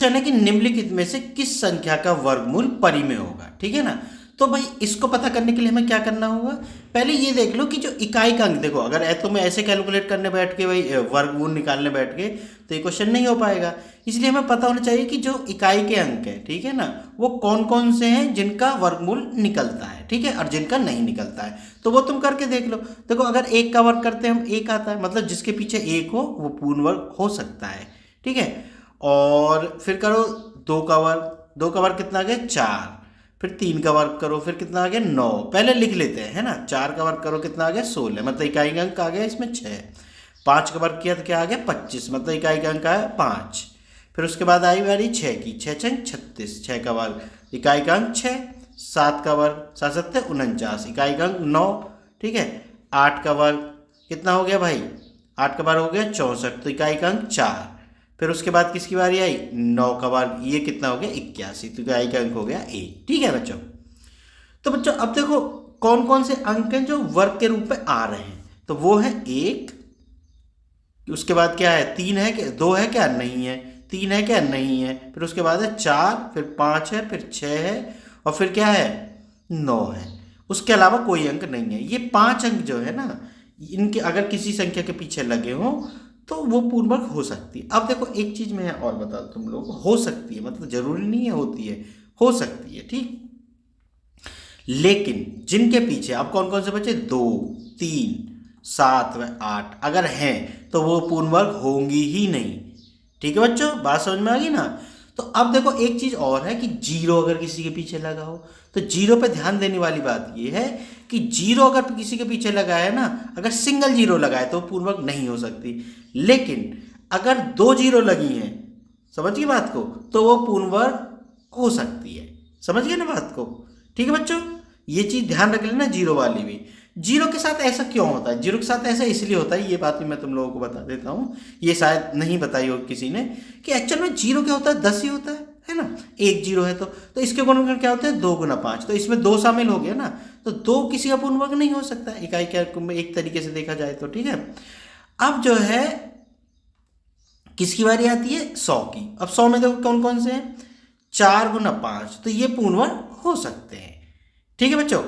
Question है कि निम्नलिखित में से किस संख्या का वर्गमूल परिमेय होगा, ठीक है ना। तो भाई इसको पता करने के लिए हमें क्या करना होगा, पहले ये देख लो कि जो इकाई का अंक, देखो अगर तुम्हें ऐसे कैलकुलेट करने बैठ के भाई वर्गमूल निकालने बैठ के तो ये क्वेश्चन नहीं हो पाएगा। इसलिए हमें पता होना चाहिए कि जो इकाई के अंक है, ठीक है ना, वो कौन कौन से हैं जिनका वर्गमूल निकलता है, ठीक है, और जिनका नहीं निकलता है। तो वो तुम करके देख लो। देखो अगर एक का वर्ग करते हैं हम, एक आता है, मतलब जिसके पीछे एक हो वो पूर्ण वर्ग हो सकता है, ठीक है। और फिर करो दो का वर्ग, दो का वर्ग कितना आ गया 4, फिर 3 का वर्ग करो, फिर कितना आ गया 9, पहले लिख लेते हैं, है ना। 4 का वर्ग करो कितना आ गया 16, मतलब इकाई का अंक आ गया इसमें 6। 5 का वर्ग किया तो क्या आ गया 25, मतलब इकाई का अंक आया 5। फिर उसके बाद आई बारी 6 की, 6 छंग 36, 6 का वर्ग, इकाई का अंक 6। 7 का वर्ग, 7 सत्ते 49, इकाई का अंक 9, ठीक है। 8 का वर्ग कितना हो गया भाई, 8 का वर्ग हो गया 64, तो इकाई का अंक 4। फिर उसके बाद किसकी बारी आई, 9 का वर्ग, ये कितना हो गया 81, तो इकाई का अंक हो गया 1, ठीक है बच्चों। तो बच्चों अब देखो कौन कौन से अंक हैं जो वर्ग के रूप में आ रहे हैं, तो वो है 1, उसके बाद क्या है 3 है क्या, 2 है क्या, नहीं है, 3 है क्या, नहीं है, फिर उसके बाद है 4, फिर 5 है, फिर 6 है, और फिर क्या है 9 है। उसके अलावा कोई अंक नहीं है। ये 5 अंक जो है ना, इनके अगर किसी संख्या के पीछे लगे हों तो वो पूर्ण वर्ग हो सकती है। अब देखो एक चीज मैं और बता दूं तुम लोगों को, हो सकती है मतलब जरूरी नहीं है होती है, हो सकती है, ठीक। लेकिन जिनके पीछे अब कौन कौन से बचे, 2, 3, 7 व 8 अगर हैं तो वो पूर्ण वर्ग होंगी ही नहीं, ठीक है बच्चों, बात समझ में आ गई ना। तो अब देखो एक चीज और है कि जीरो अगर किसी के पीछे लगा हो, तो जीरो पे ध्यान देने वाली बात ये है कि जीरो अगर किसी के पीछे लगा है ना, अगर सिंगल जीरो लगा है तो पूर्ण वर्ग नहीं हो सकती। लेकिन अगर 2 जीरो लगी हैं, समझ गए बात को, तो वो पूर्ण वर्ग हो सकती है। समझ गए ना बात को, ठीक है बच्चों। ये चीज ध्यान रख लेना, जीरो वाली भी। जीरो के साथ ऐसा क्यों होता है, जीरो के साथ ऐसा इसलिए होता है, ये बात भी मैं तुम लोगों को बता देता हूँ, ये शायद नहीं बताई हो किसी ने, कि एक्चुअल में जीरो क्या होता है, 10 ही होता है ना। एक जीरो है तो इसके गुणनखंड क्या होते हैं 2 गुना 5, तो इसमें 2 शामिल हो गया ना, तो 2 किसी का पूर्ण वर्ग नहीं हो सकता इकाई के अंक में, एक तरीके से देखा जाए तो, ठीक है। अब जो है किसकी बारी आती है, 100 की। अब 100 में देखो कौन कौन से हैं, 4 गुना 5, तो ये पूर्ण वर्ग हो सकते हैं, ठीक है बच्चों।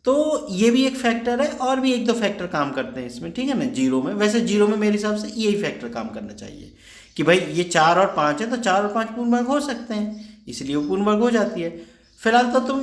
तो ये भी एक फैक्टर है, और भी एक दो फैक्टर काम करते हैं इसमें, ठीक है ना। जीरो में, वैसे जीरो में मेरे हिसाब से यही फैक्टर काम करना चाहिए कि भाई ये 4 और 5 है तो 4 और 5 पूर्ण वर्ग हो सकते हैं, इसलिए वो पूर्ण वर्ग हो जाती है। फिलहाल तो तुम